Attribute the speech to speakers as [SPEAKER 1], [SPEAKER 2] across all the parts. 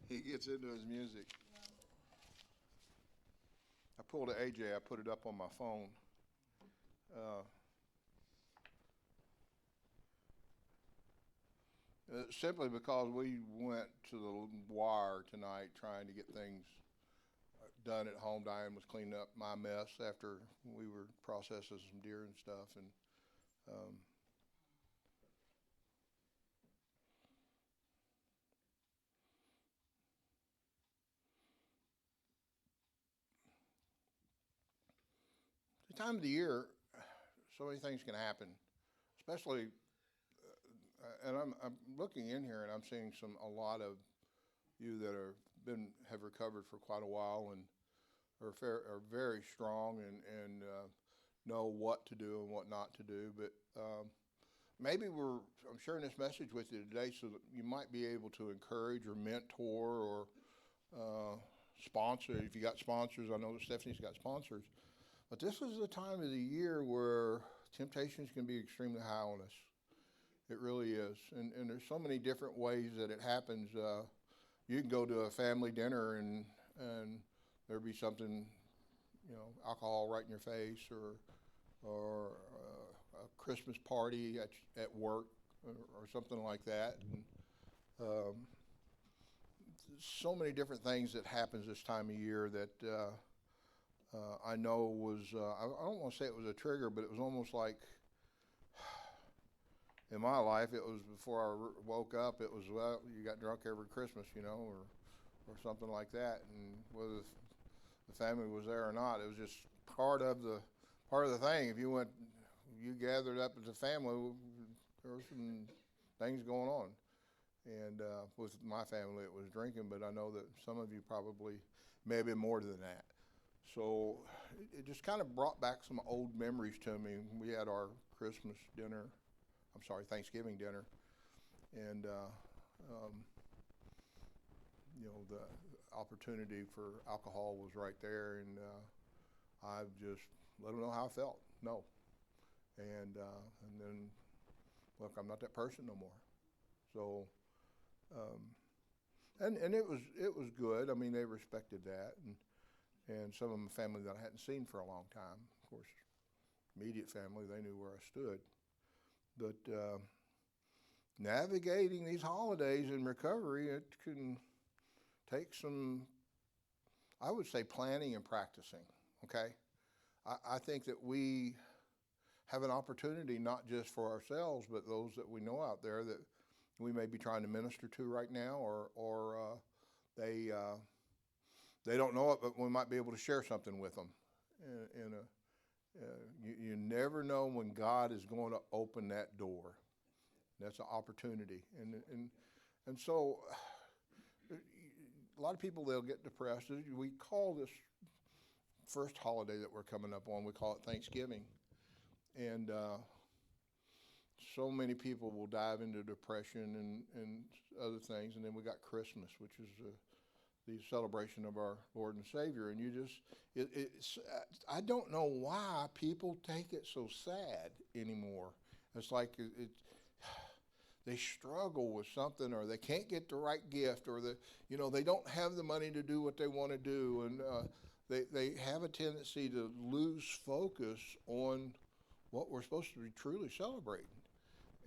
[SPEAKER 1] He gets into his music. I pulled a AJ. I put it up on my phone. Uh, Simply because we went to the wire tonight trying to get things done at home. Diane was cleaning up my mess after we were processing some deer and stuff, and um, the time of the year, so many things can happen, especially. And I'm looking in here, and I'm seeing a lot of you that have recovered for quite a while and are very strong and know what to do and what not to do. But maybe I'm sharing this message with you today so that you might be able to encourage or mentor or uh, sponsor. If you got sponsors, I know that Stephanie's got sponsors. But this is the time of the year where temptations can be extremely high on us. It really is. And there's so many different ways that it happens. You can go to a family dinner and there be something, alcohol right in your face or a Christmas party at work or something like that. And um, so many different things that happens this time of year that I know was, I don't want to say it was a trigger, but it was almost like in my life, it was before I woke up, it was, well, you got drunk every Christmas, or something like that. And whether the family was there or not, it was just part of the part of the thing. If you gathered up as a family, there were some things going on. And with my family, it was drinking, but I know that some of you probably may have been more than that. So it just kind of brought back some old memories to me. We had our Christmas dinner, I'm sorry, Thanksgiving dinner, and um, the opportunity for alcohol was right there, and I just let them know how I felt. No, and then look, I'm not that person no more. So, um, and it was good. I mean, they respected that, and some of my family that I hadn't seen for a long time. Of course, immediate family, they knew where I stood. But navigating these holidays in recovery, it can take some, I would say, planning and practicing. Okay, I think that we have an opportunity not just for ourselves, but those that we know out there that we may be trying to minister to right now, or they they don't know it, but we might be able to share something with them. In you never know when God is going to open that door. That's an opportunity, and so a lot of people they'll get depressed. We call this first holiday that we're coming up on, we call it Thanksgiving, and so many people will dive into depression and other things, and then we got Christmas, which is the celebration of our Lord and Savior, and you just it's I don't know why people take it so sad anymore. It's like they struggle with something, or they can't get the right gift, or they don't have the money to do what they want to do, and they have a tendency to lose focus on what we're supposed to be truly celebrating,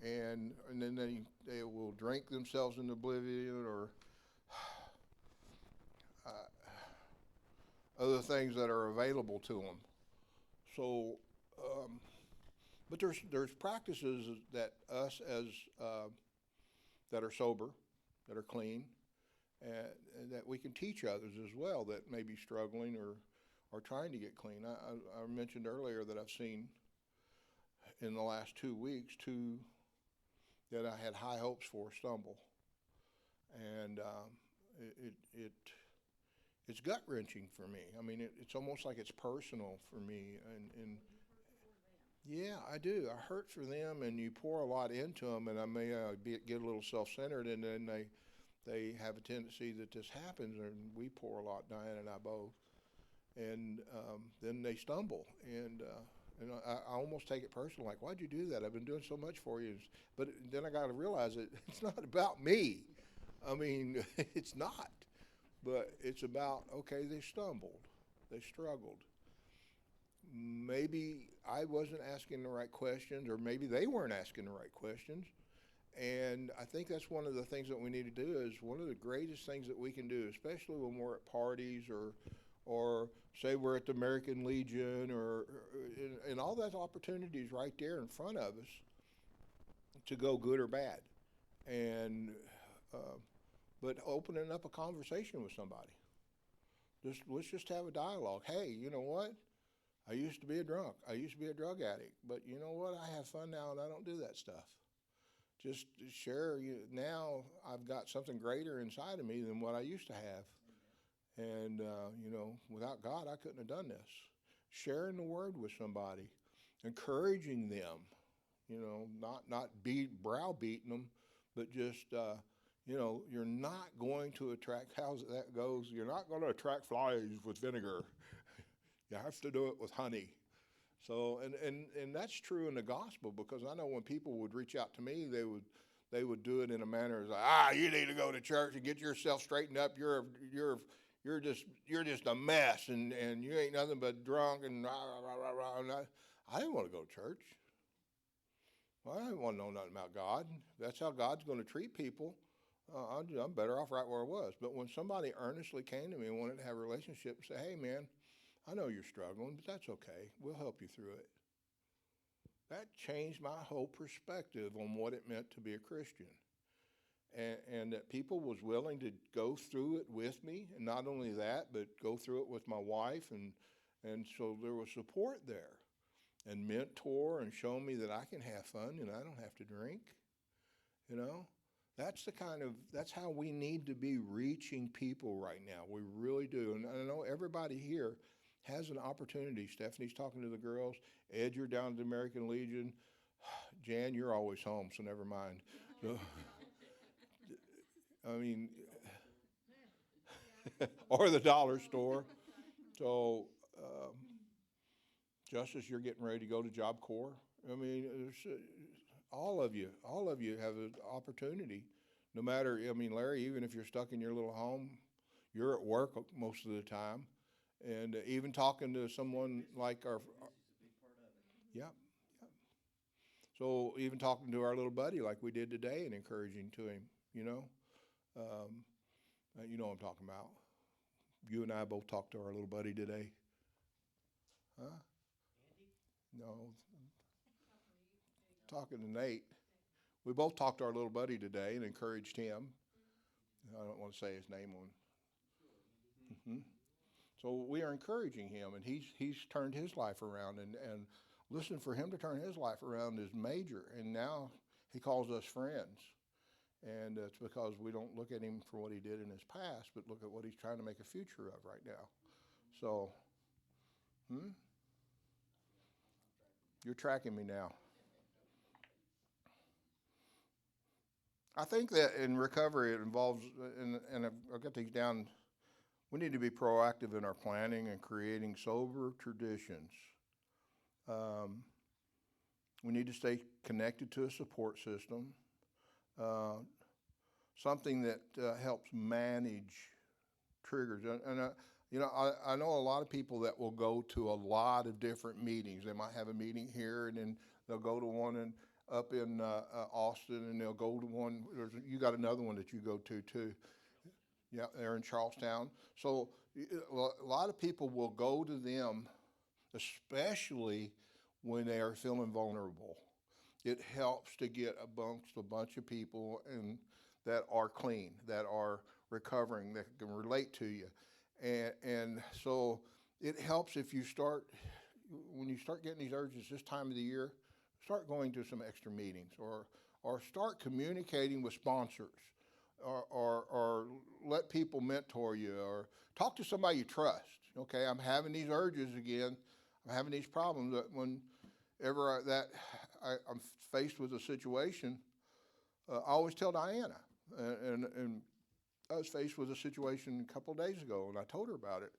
[SPEAKER 1] and then they will drink themselves into oblivion, or other things that are available to them. So, um, but there's practices that us as uh, that are sober, that are clean, and that we can teach others as well that may be struggling or trying to get clean. I mentioned earlier that I've seen in the last 2 weeks two that I had high hopes for stumble, and it it's gut wrenching for me. I mean, it's almost like it's personal for me, and yeah, I do. I hurt for them, and you pour a lot into them, and I may get a little self-centered, and then they have a tendency that this happens, and we pour a lot, Diane and I both, and then they stumble, and I almost take it personal, like, why'd you do that? I've been doing so much for you, but then I got to realize that it's not about me. I mean, it's not. But it's about, okay, they stumbled, they struggled. Maybe I wasn't asking the right questions, or maybe they weren't asking the right questions. And I think that's one of the things that we need to do is one of the greatest things that we can do, especially when we're at parties or say we're at the American Legion and all that opportunities right there in front of us to go good or bad. And, uh, but opening up a conversation with somebody. Let's just have a dialogue. Hey, you know what? I used to be a drunk. I used to be a drug addict, but you know what? I have fun now, and I don't do that stuff. Just share. Now I've got something greater inside of me than what I used to have, and without God, I couldn't have done this. Sharing the word with somebody, encouraging them. Not browbeating them, but just you're not going to attract. How's that goes? You're not going to attract flies with vinegar. You have to do it with honey. So, and that's true in the gospel, because I know when people would reach out to me, they would do it in a manner as like, you need to go to church and get yourself straightened up. You're just a mess, and you ain't nothing but drunk and rah, rah, rah, rah. And I didn't want to go to church. Well, I didn't want to know nothing about God. If that's how God's going to treat people. I'm better off right where I was. But when somebody earnestly came to me and wanted to have a relationship and say, hey, man, I know you're struggling, but that's okay. We'll help you through it. That changed my whole perspective on what it meant to be a Christian. And that people was willing to go through it with me. And not only that, but go through it with my wife. And so there was support there. And mentor and show me that I can have fun and I don't have to drink. That's how we need to be reaching people right now. We really do. And I know everybody here has an opportunity. Stephanie's talking to the girls. Ed, you're down at the American Legion. Jan, you're always home, so never mind. So, I mean, or the dollar store. So, Justice, you're getting ready to go to Job Corps. I mean, all of you have an opportunity. No matter, I mean, Larry, even if you're stuck in your little home, you're at work most of the time. And even talking to someone like yeah, yeah. So even talking to our little buddy like we did today and encouraging to him, um, you know what I'm talking about. You and I both talked to our little buddy today. Huh? No, talking to Nate. We both talked to our little buddy today and encouraged him. I don't want to say his name on. Mm-hmm. So we are encouraging him, and he's turned his life around, and listen, for him to turn his life around is major, and now he calls us friends, and it's because we don't look at him for what he did in his past, but look at what he's trying to make a future of right now. So, you're tracking me now. I think that in recovery it involves, and I've got these down, we need to be proactive in our planning and creating sober traditions. Um, we need to stay connected to a support system, uh, something that helps manage triggers. I know a lot of people that will go to a lot of different meetings. They might have a meeting here, and then they'll go to one up in Austin, and they'll go to one. You got another one that you go to too. Yeah, they're in Charlestown. So a lot of people will go to them, especially when they are feeling vulnerable. It helps to get amongst a bunch of people that are clean, that are recovering, that can relate to you. And so it helps if when you start getting these urges this time of the year, start going to some extra meetings or start communicating with sponsors. Or let people mentor you, or talk to somebody you trust. Okay, I'm having these urges again. I'm having these problems. That whenever I'm faced with a situation, I always tell Diana. And I was faced with a situation a couple of days ago, and I told her about it.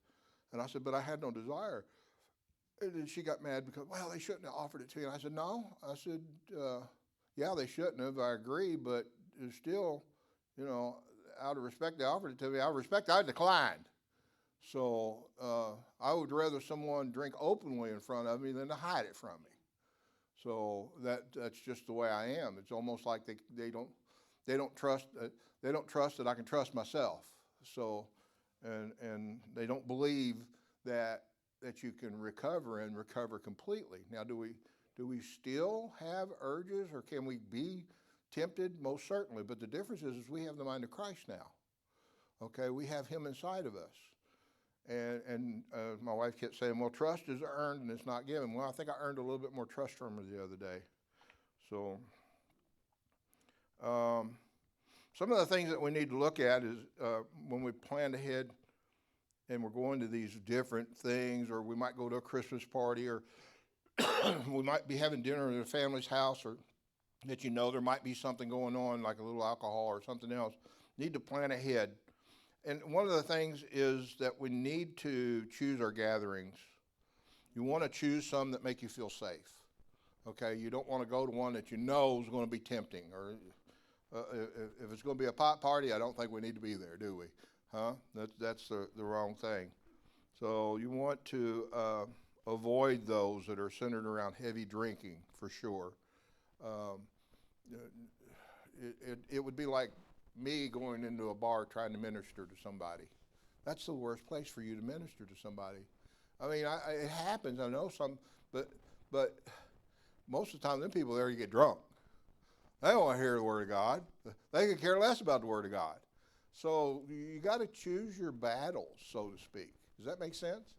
[SPEAKER 1] And I said, but I had no desire. And then she got mad because, well, they shouldn't have offered it to you. And I said, no. I said, yeah, they shouldn't have. I agree, but it's still, out of respect, they offered it to me. Out of respect, I declined. So I would rather someone drink openly in front of me than to hide it from me. So that's just the way I am. It's almost like they don't trust that I can trust myself. So and they don't believe that you can recover and recover completely. Now, do we still have urges, or can we be tempted? Most certainly. But the difference is we have the mind of Christ now. Okay, we have Him inside of us. And my wife kept saying, well, trust is earned and it's not given. Well, I think I earned a little bit more trust from her the other day. So some of the things that we need to look at is when we plan ahead and we're going to these different things, or we might go to a Christmas party, or we might be having dinner at a family's house, or that there might be something going on like a little alcohol or something else. Need to plan ahead. And one of the things is that we need to choose our gatherings. You want to choose some that make you feel safe. Okay, you don't want to go to one that you know is going to be tempting, or if it's going to be a pot party, I don't think we need to be there, do we? Huh? That's the wrong thing. So you want to avoid those that are centered around heavy drinking, for sure. It would be like me going into a bar trying to minister to somebody. That's the worst place for you to minister to somebody. I mean, it happens, I know some, but most of the time, them people there, you get drunk. They don't want to hear the Word of God. They could care less about the Word of God. So you got to choose your battles, so to speak. Does that make sense?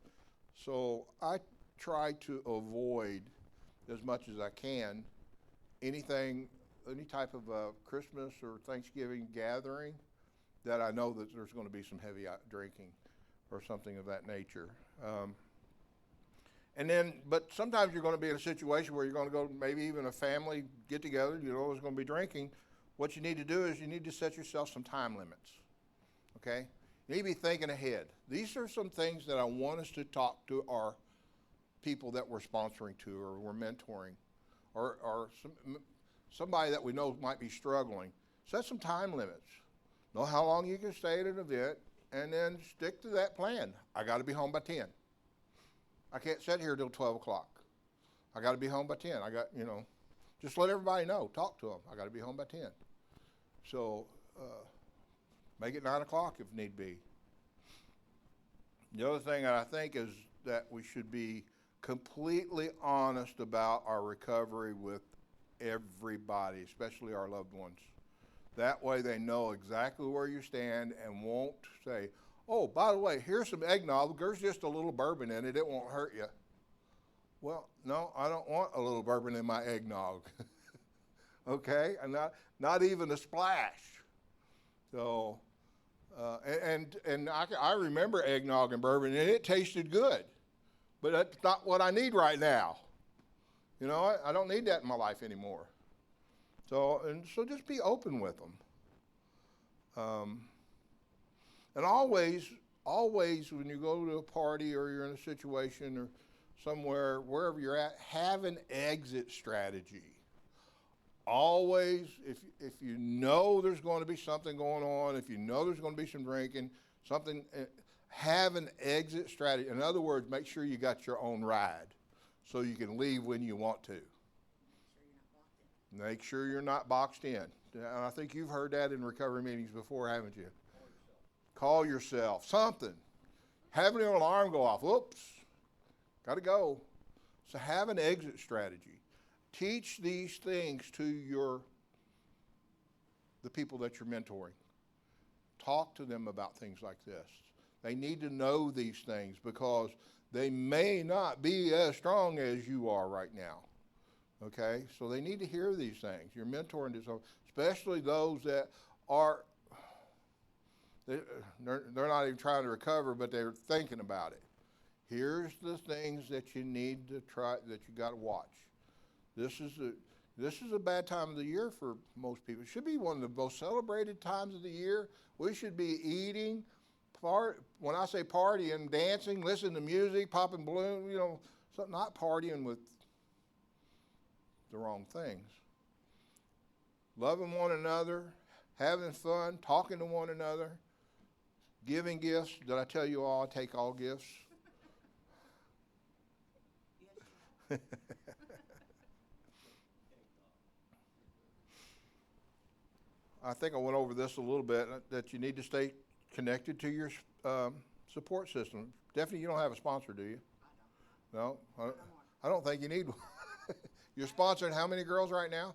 [SPEAKER 1] So I try to avoid, as much as I can, any type of Christmas or Thanksgiving gathering that I know that there's going to be some heavy drinking or something of that nature. But sometimes you're going to be in a situation where you're going to go, maybe even a family get together, there's going to be drinking. What you need to do is you need to set yourself some time limits, okay? You need to be thinking ahead. These are some things that I want us to talk to our people that we're sponsoring to, or we're mentoring, or somebody that we know might be struggling. Set some time limits. Know how long you can stay at an event, and then stick to that plan. I got to be home by 10. I can't sit here till 12 o'clock. I got to be home by 10. Just let everybody know. Talk to them. I got to be home by 10. So make it 9 o'clock if need be. The other thing that I think is that we should be completely honest about our recovery with everybody, especially our loved ones. That way they know exactly where you stand and won't say, oh, by the way, here's some eggnog. There's just a little bourbon in it. It won't hurt you. Well, no, I don't want a little bourbon in my eggnog. Okay? And not even a splash. So, I remember eggnog and bourbon, and it tasted good. But that's not what I need right now. I don't need that in my life anymore. So just be open with them. And always when you go to a party or you're in a situation or somewhere, wherever you're at, have an exit strategy. Always, if you know there's going to be something going on, if you know there's going to be some drinking, have an exit strategy. In other words, make sure you got your own ride so you can leave when you want to. Make sure you're not boxed in. And I think you've heard that in recovery meetings before, haven't you? Call yourself. Something. Have an alarm go off. Whoops. Got to go. So have an exit strategy. Teach these things to the people that you're mentoring. Talk to them about things like this. They need to know these things because they may not be as strong as you are right now. Okay? So they need to hear these things. You're mentoring this, especially those that are, they're not even trying to recover, but they're thinking about it. Here's the things that you need to try, that you got to watch. This is a bad time of the year for most people. It should be one of the most celebrated times of the year. We should be eating, when I say partying, dancing, listening to music, popping balloons, not partying with the wrong things. Loving one another, having fun, talking to one another, giving gifts. Did I tell you all I take all gifts? I think I went over this a little bit, that you need to stay connected to your support system. Definitely, you don't have a sponsor, do you? No? I don't think you need one. You're sponsoring how many girls right now?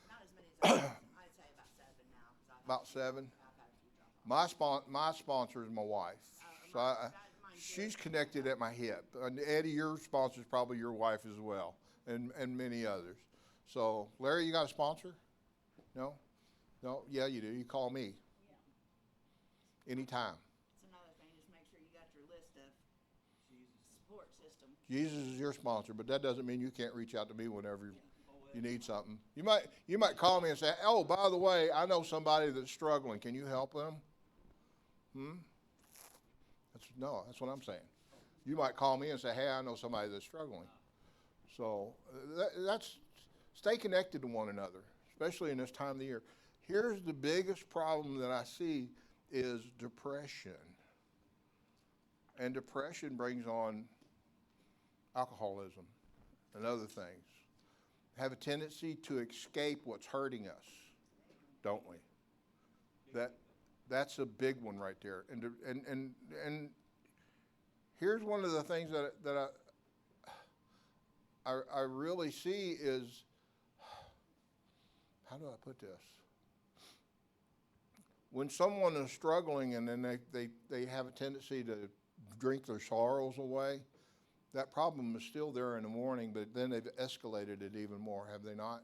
[SPEAKER 2] Not as many as I'd say about 7 now. 'Cause
[SPEAKER 1] About 7?
[SPEAKER 2] I've had a few drop off.
[SPEAKER 1] My sponsor is my wife. So
[SPEAKER 2] Mine too.
[SPEAKER 1] she's connected at my hip. And Eddie, your sponsor is probably your wife as well, and many others. So, Larry, you got a sponsor? No? No? Yeah, you do. You call me. Anytime.
[SPEAKER 2] It's another thing. Just make sure you got your list of support system.
[SPEAKER 1] Jesus is your sponsor, but that doesn't mean you can't reach out to me whenever you need something. You might call me and say, "Oh, by the way, I know somebody that's struggling. Can you help them?" That's what I'm saying. You might call me and say, "Hey, I know somebody that's struggling." So that's stay connected to one another, especially in this time of the year. Here's the biggest problem that I see is depression. And depression brings on alcoholism and other things. Have a tendency to escape what's hurting us, don't we? That's a big one right there. And here's one of the things that I really see is, how do I put this? When someone is struggling and then they have a tendency to drink their sorrows away, that problem is still there in the morning, but then they've escalated it even more, have they not?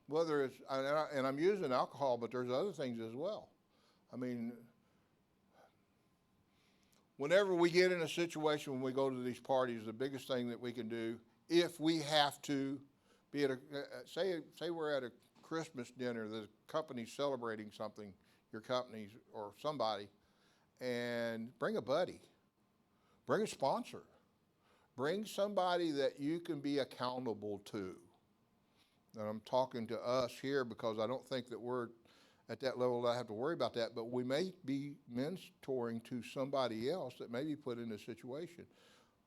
[SPEAKER 1] Whether it's, and I'm using alcohol, but there's other things as well. I mean, whenever we get in a situation when we go to these parties, the biggest thing that we can do, if we have to be at say we're at a Christmas dinner, the company's celebrating something, your company's or somebody, and bring a buddy, bring a sponsor, bring somebody that you can be accountable to. And I'm talking to us here because I don't think that we're at that level that I have to worry about that, but we may be mentoring to somebody else that may be put in a situation.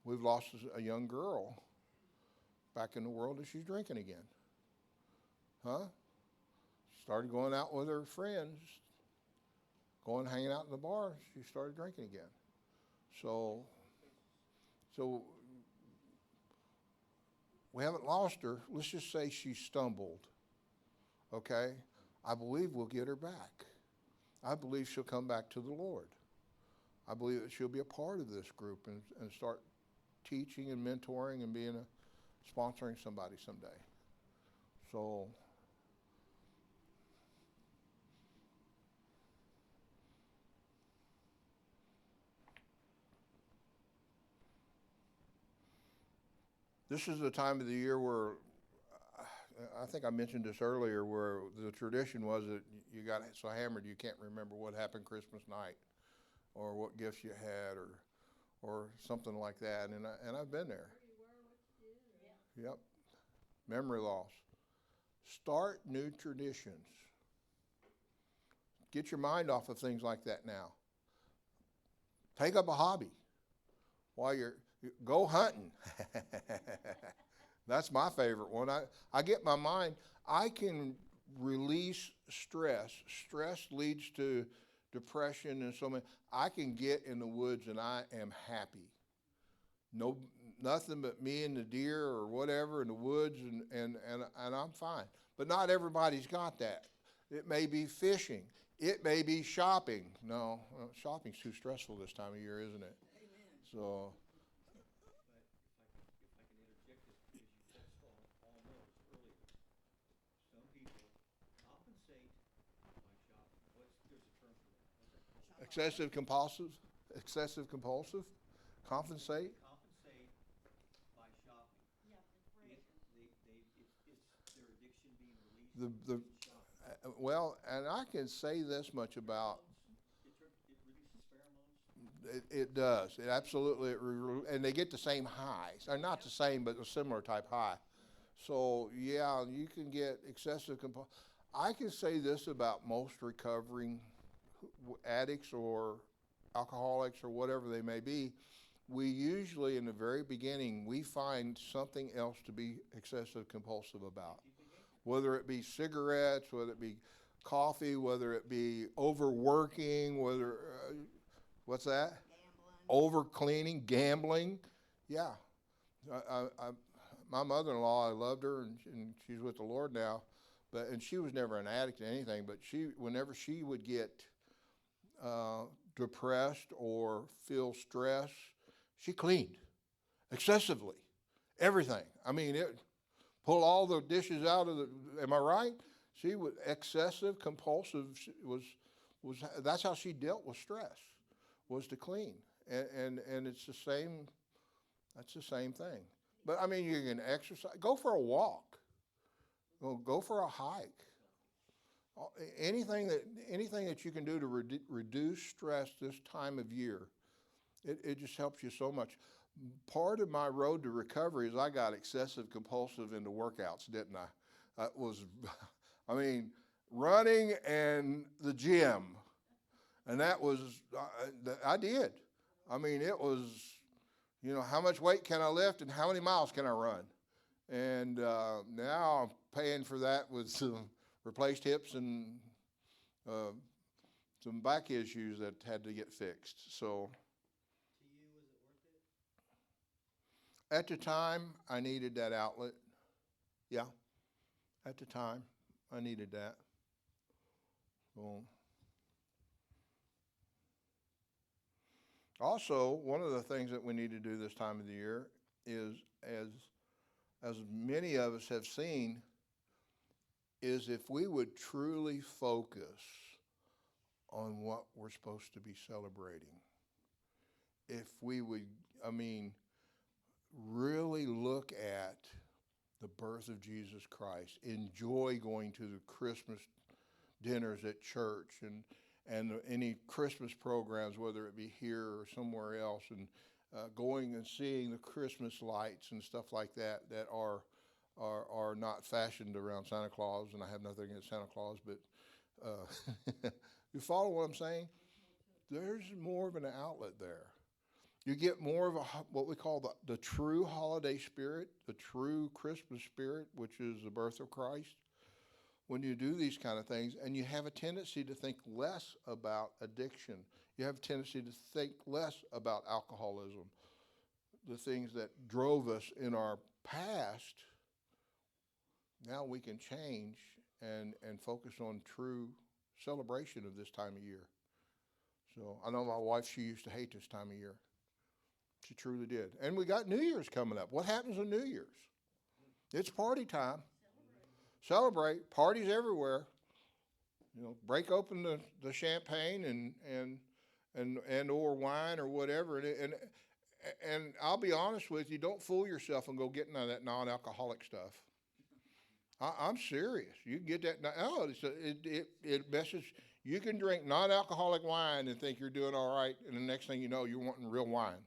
[SPEAKER 1] We've lost a young girl back in the world and she's drinking again. She started going out with her friends, hanging out in the bar, she started drinking again. So we haven't lost her. Let's just say she stumbled, okay? I believe we'll get her back. I believe she'll come back to the Lord. I believe that she'll be a part of this group and start teaching and mentoring and sponsoring somebody someday. So this is the time of the year where, I think I mentioned this earlier, where the tradition was that you got so hammered you can't remember what happened Christmas night or what gifts you had or something like that. And I've been there. Yep. Memory loss. Start new traditions. Get your mind off of things like that now. Take up a hobby while go hunting. That's my favorite one. I get my mind, I can release stress. Stress leads to depression and so many. I can get in the woods and I am happy. Nothing but me and the deer or whatever in the woods and I'm fine. But not everybody's got that. It may be fishing. It may be shopping. No, shopping's too stressful this time of year, isn't it?
[SPEAKER 2] Amen.
[SPEAKER 1] So. Excessive compulsive, compensate.
[SPEAKER 3] Compensate by shopping.
[SPEAKER 2] Yeah,
[SPEAKER 3] It's their addiction being released.
[SPEAKER 1] The well, and I can say this much about
[SPEAKER 3] It releases pheromones.
[SPEAKER 1] it does. It absolutely, and they get the same highs. Or not the same, but a similar type high. So yeah, you can get excessive compulsive. I can say this about most recovering addicts or alcoholics or whatever they may be. We usually, in the very beginning, we find something else to be excessive compulsive about. Whether it be cigarettes, whether it be coffee, whether it be overworking, whether, what's that?
[SPEAKER 2] Gambling.
[SPEAKER 1] Over cleaning, gambling. Yeah. My mother-in-law, I loved her, and she's with the Lord now, and she was never an addict to anything, but whenever she would get depressed or feel stress, she cleaned excessively, everything. I mean, pull all the dishes out of the. Am I right? She was excessive, compulsive. That's how she dealt with stress, was to clean, and it's the same. That's the same thing. But I mean, you can exercise. Go for a walk. Go for a hike. Anything that you can do to reduce stress this time of year, it just helps you so much. Part of my road to recovery is I got excessive compulsive into workouts, didn't I? I mean, running and the gym, and that was, I did. I mean, it was, how much weight can I lift and how many miles can I run? And now I'm paying for that with some replaced hips and some back issues that had to get fixed. So
[SPEAKER 3] To you, was it worth it?
[SPEAKER 1] at the time, I needed that outlet. Yeah, at the time, I needed that. So also, one of the things that we need to do this time of the year is, as many of us have seen, is if we would truly focus on what we're supposed to be celebrating. If we would, really look at the birth of Jesus Christ, enjoy going to the Christmas dinners at church and any Christmas programs, whether it be here or somewhere else, and going and seeing the Christmas lights and stuff like that are not fashioned around Santa Claus, and I have nothing against Santa Claus, but you follow what I'm saying? There's more of an outlet there. You get more of what we call the true holiday spirit, the true Christmas spirit, which is the birth of Christ, when you do these kind of things, and you have a tendency to think less about addiction. You have a tendency to think less about alcoholism, the things that drove us in our past. Now we can change and focus on true celebration of this time of year. So I know my wife, she used to hate this time of year. She truly did. And we got New Year's coming up. What happens on New Year's? It's party time. Celebrate. Parties everywhere. Break open the champagne and or wine or whatever. And I'll be honest with you, don't fool yourself and go get none of that non-alcoholic stuff. I'm serious. You can get that. It messes. You can drink non-alcoholic wine and think you're doing all right, and the next thing you know, you're wanting real wine.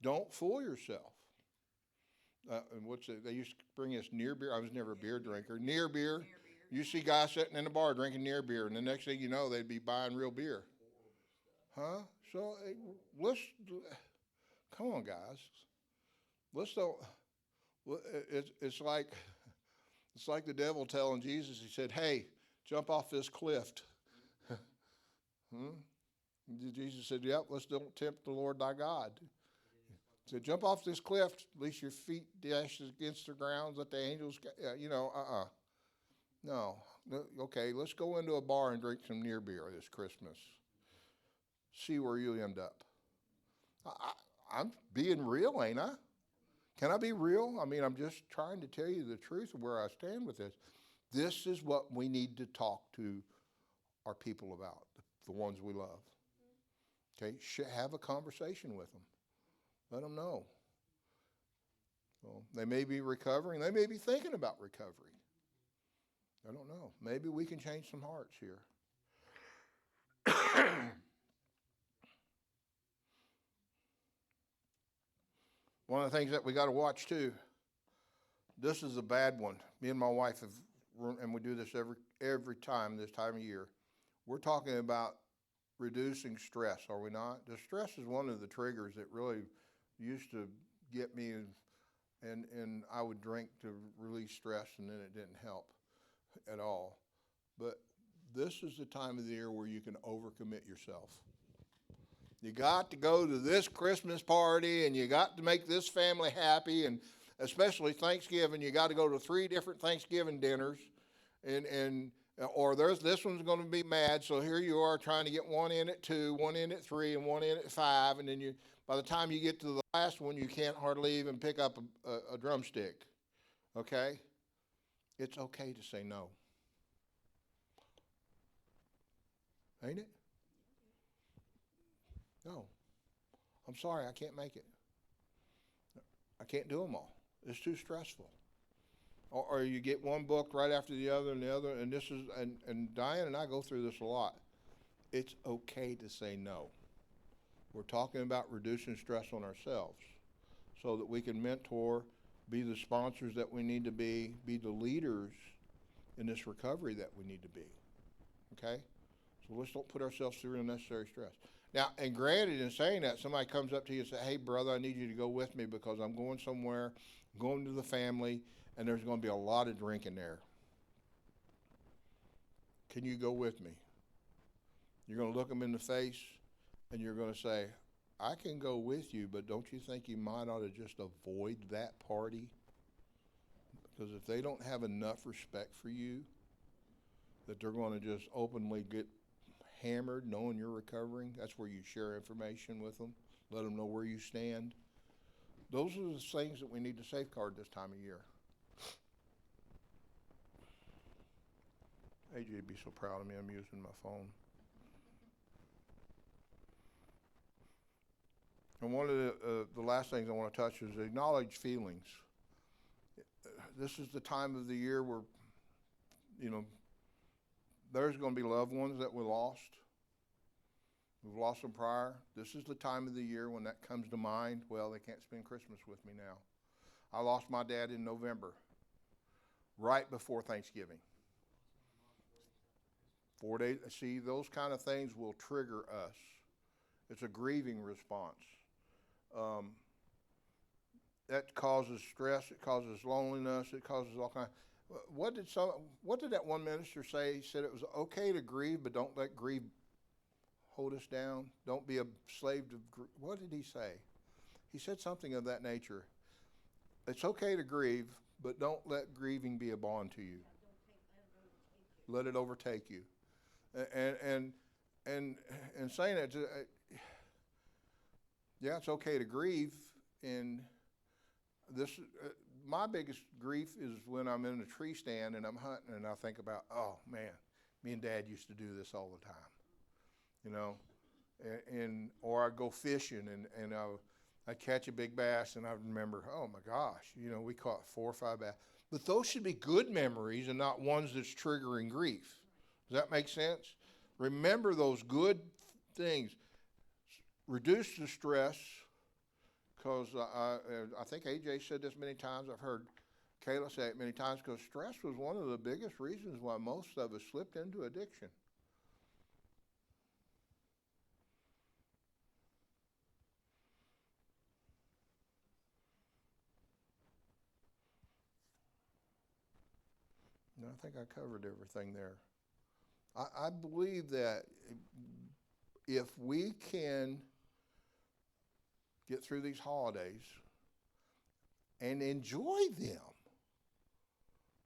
[SPEAKER 1] Don't fool yourself. And they used to bring us near beer. I was never a beer drinker. Near beer. You see guys sitting in the bar drinking near beer, and the next thing you know, they'd be buying real beer. Huh? So come on, guys. Let's don't. It's like the devil telling Jesus. He said, "Hey, jump off this cliff." Jesus said, "Yep, let's don't tempt the Lord thy God." He said, "Jump off this cliff, at least your feet dash against the ground. Let the angels, No, okay, let's go into a bar and drink some near beer this Christmas. See where you end up." I'm being real, ain't I? Can I be real? I'm just trying to tell you the truth of where I stand with this. This is what we need to talk to our people about, the ones we love. Okay, have a conversation with them. Let them know. So they may be recovering. They may be thinking about recovery. I don't know. Maybe we can change some hearts here. One of the things that we got to watch too, this is a bad one. Me and my wife and we do this every time this time of year, we're talking about reducing stress, are we not? The stress is one of the triggers that really used to get me, and I would drink to release stress, and then it didn't help at all. But this is the time of the year where you can overcommit yourself. You got to go to this Christmas party, and you got to make this family happy, and especially Thanksgiving, you got to go to 3 different Thanksgiving dinners, or this one's going to be mad, so here you are trying to get one in at 2, one in at 3, and one in at 5, and then by the time you get to the last one, you can't hardly even pick up a drumstick, okay? It's okay to say no. Ain't it? No. I'm sorry, I can't make it. I can't do them all. It's too stressful. Or you get one booked right after the other, and this is, and Diane and I go through this a lot. It's okay to say no. We're talking about reducing stress on ourselves so that we can mentor, be the sponsors that we need to be the leaders in this recovery that we need to be. Okay? So let's don't put ourselves through unnecessary stress. Now, and granted, in saying that, somebody comes up to you and says, hey, brother, I need you to go with me because I'm going somewhere, I'm going to the family, and there's going to be a lot of drinking there. Can you go with me? You're going to look them in the face, and you're going to say, I can go with you, but don't you think you might ought to just avoid that party? Because if they don't have enough respect for you, that they're going to just openly get hammered knowing you're recovering, that's where you share information with them, let them know where you stand. Those are the things that we need to safeguard this time of year. AJ would be so proud of me, I'm using my phone. And one of the last things I want to touch is acknowledge feelings. This is the time of the year where, there's going to be loved ones that we lost. We've lost them prior. This is the time of the year when that comes to mind. Well, they can't spend Christmas with me now. I lost my dad in November, right before Thanksgiving. 4 days. See, those kind of things will trigger us. It's a grieving response. That causes stress. It causes loneliness. It causes all kinds. What did that one minister say? He said it was okay to grieve, but don't let grief hold us down. Don't be a slave to grief. What did he say? He said something of that nature. It's okay to grieve, but don't let grieving be a bond to you. Let it overtake you. And saying that, yeah, it's okay to grieve. And this, my biggest grief is when I'm in a tree stand and I'm hunting and I think about, oh man, me and Dad used to do this all the time, or I go fishing and I catch a big bass and I remember, oh my gosh, we caught 4 or 5 bass. But those should be good memories and not ones that's triggering grief. Does that make sense? Remember those good things. Reduce the stress, because I think AJ said this many times. I've heard Kayla say it many times, because stress was one of the biggest reasons why most of us slipped into addiction. And I think I covered everything there. I believe that if we can get through these holidays and enjoy them,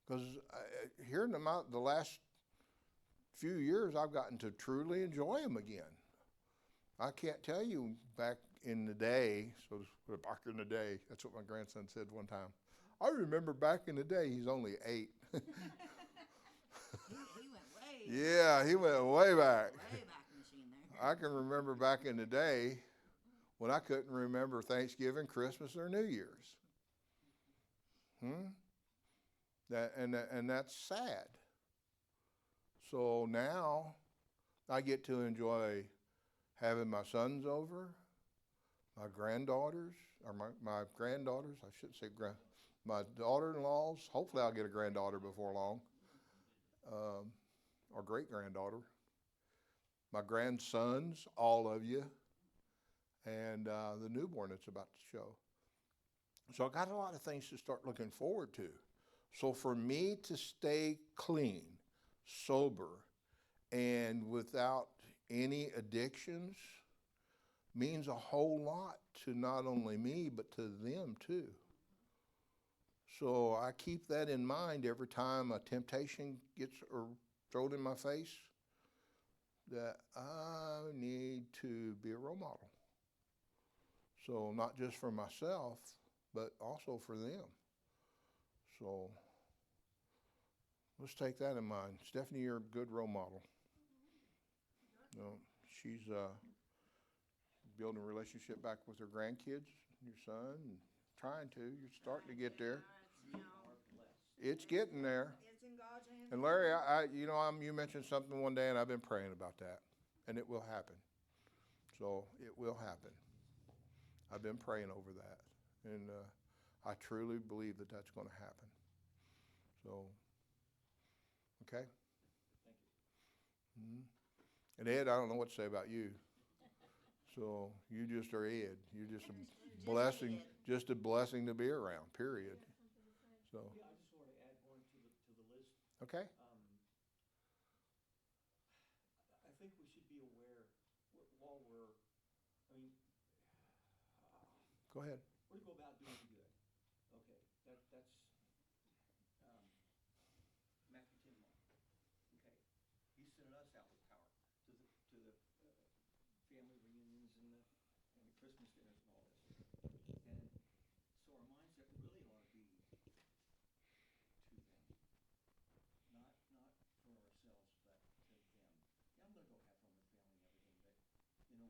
[SPEAKER 1] because here in the last few years, I've gotten to truly enjoy them again. I can't tell you back in the day, back in the day, that's what my grandson said one time. I remember back in the day. He's only 8. Yeah, he went way back.
[SPEAKER 2] Way back machine there.
[SPEAKER 1] I can remember back in the day when I couldn't remember Thanksgiving, Christmas, or New Year's. And that's sad. So now I get to enjoy having my sons over, my granddaughters, or my granddaughters, I shouldn't say my daughter-in-laws. Hopefully I'll get a granddaughter before long. or great-granddaughter, my grandsons, all of you, and the newborn that's about to show. So I got a lot of things to start looking forward to. So for me to stay clean, sober, and without any addictions means a whole lot to not only me, but to them too. So I keep that in mind every time a temptation gets or thrown in my face, that I need to be a role model. So not just for myself, but also for them. So let's take that in mind. Stephanie, you're a good role model. You know, she's building a relationship back with her grandkids, your son, and trying to. You're starting to get there. It's getting there.
[SPEAKER 2] It's in God's hands.
[SPEAKER 1] And Larry, you mentioned something one day, and I've been praying about that, and it will happen. So it will happen. I've been praying over that, and I truly believe that that's going to happen. So, okay.
[SPEAKER 3] Thank you.
[SPEAKER 1] Mm-hmm. And Ed, I don't know what to say about you. So you just are Ed. You're just a blessing, just a blessing to be around. Period. So
[SPEAKER 3] Yeah, I just want to add one to the list.
[SPEAKER 1] okay.
[SPEAKER 3] I think we should be aware while we're, I mean,
[SPEAKER 1] Go ahead.
[SPEAKER 3] we're to go about doing good. Okay, that's Matthew 10:1. Okay, He's sending us out with power to the family reunions and the Christmas dinners and all this. And so our mindset really ought to be to them, not for ourselves, but to them. Yeah, I'm gonna go have fun with family and everything, but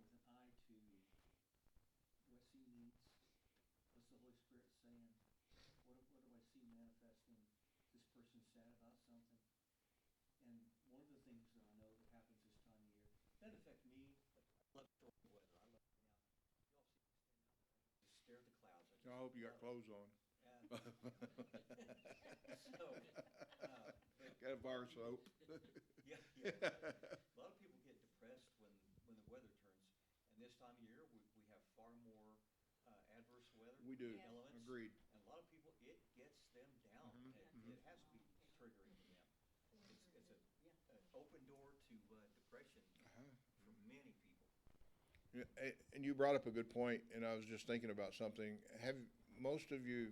[SPEAKER 3] with an eye to, do I see needs? What's the Holy Spirit saying? What do I see manifesting? This person's sad about something. And one of the things that I know that happens this time of year, doesn't affect me, but I love short weather. I love now. Y'all see me stand out there, just stare at the clouds.
[SPEAKER 1] I hope you got clothes on.
[SPEAKER 3] So,
[SPEAKER 1] Got a bar of soap.
[SPEAKER 3] yeah. A lot of people get depressed when the weather turns, and this time of year we have far more adverse weather
[SPEAKER 1] We do.
[SPEAKER 3] elements.
[SPEAKER 1] Agreed.
[SPEAKER 3] And a lot of people, it gets them down. It has to be triggering to them. It's an open door to depression for many people.
[SPEAKER 1] Yeah, and you brought up a good point, and I was just thinking about something. Have most of you,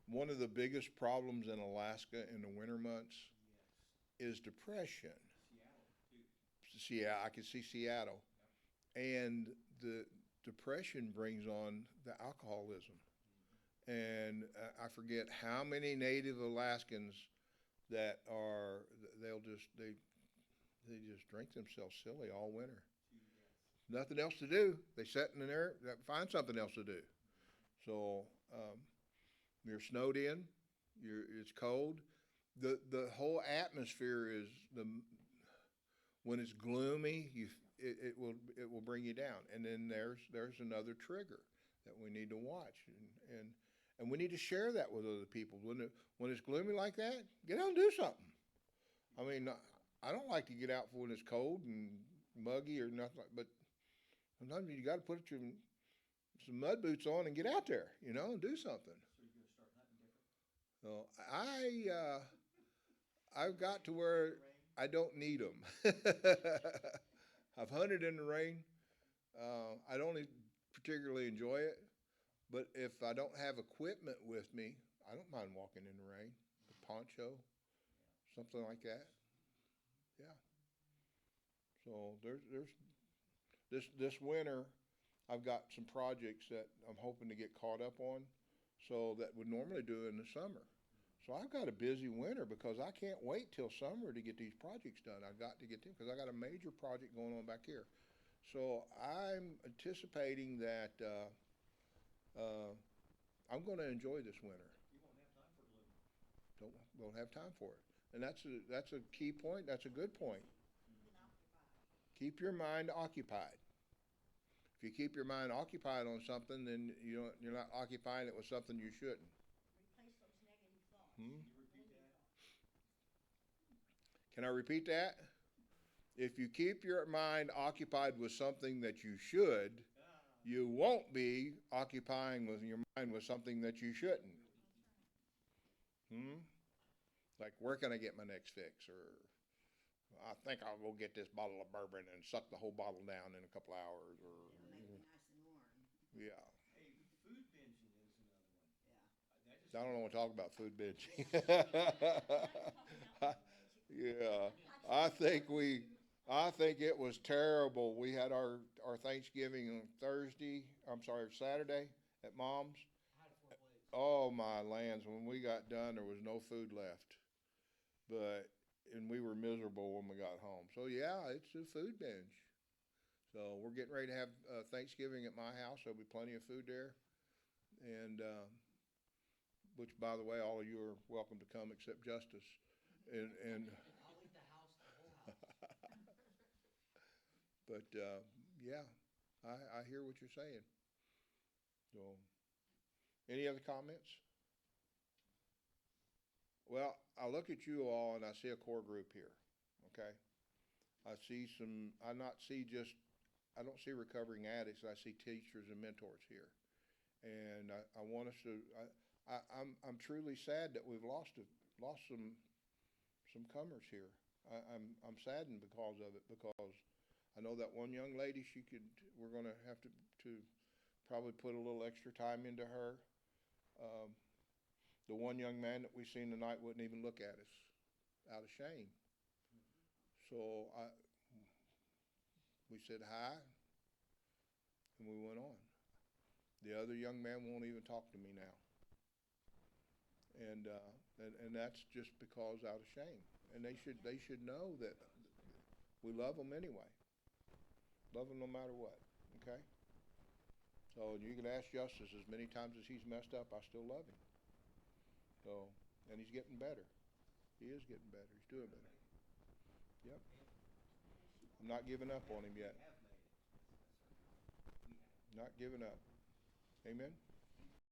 [SPEAKER 1] one of the biggest problems in Alaska in the winter months
[SPEAKER 3] Yes.
[SPEAKER 1] is depression.
[SPEAKER 3] Seattle, too.
[SPEAKER 1] Yeah, I can see Seattle. And the depression brings on the alcoholism. And I forget how many native Alaskans that are, they just drink themselves silly all winter. Nothing else to do. They sit in there, find something else to do. So you're snowed in, it's cold. The whole atmosphere is, when it's gloomy, it will bring you down. And then there's another trigger that we need to watch, and we need to share that with other people. When it's gloomy like that, get out and do something. I mean, I don't like to get out when it's cold and muggy or nothing, but sometimes you got to put some mud boots on and get out there, and do something.
[SPEAKER 3] So you're going to start hunting different?
[SPEAKER 1] So I've got to where I don't need them. I've hunted in the rain. I don't particularly enjoy it, but if I don't have equipment with me, I don't mind walking in the rain. A poncho, something like that. Yeah. So there's this winter, I've got some projects that I'm hoping to get caught up on, so that would normally do in the summer. So I've got a busy winter because I can't wait till summer to get these projects done. I've got to get them because I got a major project going on back here. So I'm anticipating that I'm going to enjoy this winter.
[SPEAKER 3] You won't have time for gloom.
[SPEAKER 1] Don't have time for it, and that's a key point. That's a good point. Keep your mind occupied. If you keep your mind occupied on something, then you're not occupying it with something you shouldn't.
[SPEAKER 2] Replace those negative thoughts.
[SPEAKER 1] Hmm?
[SPEAKER 3] Can you repeat that?
[SPEAKER 1] Can I repeat that? If you keep your mind occupied with something that you should, you won't be occupying with your mind with something that you shouldn't. Like, where can I get my next fix? Or I think I'll go get this bottle of bourbon and suck the whole bottle down in a couple hours. Or
[SPEAKER 2] It'll make me nice and warm.
[SPEAKER 1] yeah,
[SPEAKER 3] Hey, food binging is another one.
[SPEAKER 2] Yeah.
[SPEAKER 3] That just
[SPEAKER 1] I don't want to talk about food binging.
[SPEAKER 4] Yeah.
[SPEAKER 1] Yeah, I think it was terrible. We had our Thanksgiving on Saturday at Mom's. Oh my lands, when we got done, there was no food left. And we were miserable when we got home. So yeah, it's a food binge. So we're getting ready to have Thanksgiving at my house. There'll be plenty of food there. And, which by the way, all of you are welcome to come except Justice. And
[SPEAKER 4] I'll eat the house, the whole house.
[SPEAKER 1] But yeah, I hear what you're saying. So, any other comments? Well, I look at you all and I see a core group here. Okay, I don't see recovering addicts. I see teachers and mentors here, and I want us to. I'm truly sad that we've lost some comers here. I'm saddened because of it, because I know that one young lady, we're gonna have to probably put a little extra time into her. The one young man that we seen tonight wouldn't even look at us out of shame. So we said hi and we went on. The other young man won't even talk to me now. And that's just because out of shame. And they should know that we love them anyway. Love him no matter what, okay? So you can ask Justice as many times as he's messed up, I still love him. So, and he's getting better. He is getting better. He's doing better. Yep. I'm not giving up on him yet.
[SPEAKER 3] have made it.
[SPEAKER 1] Not giving up. Amen?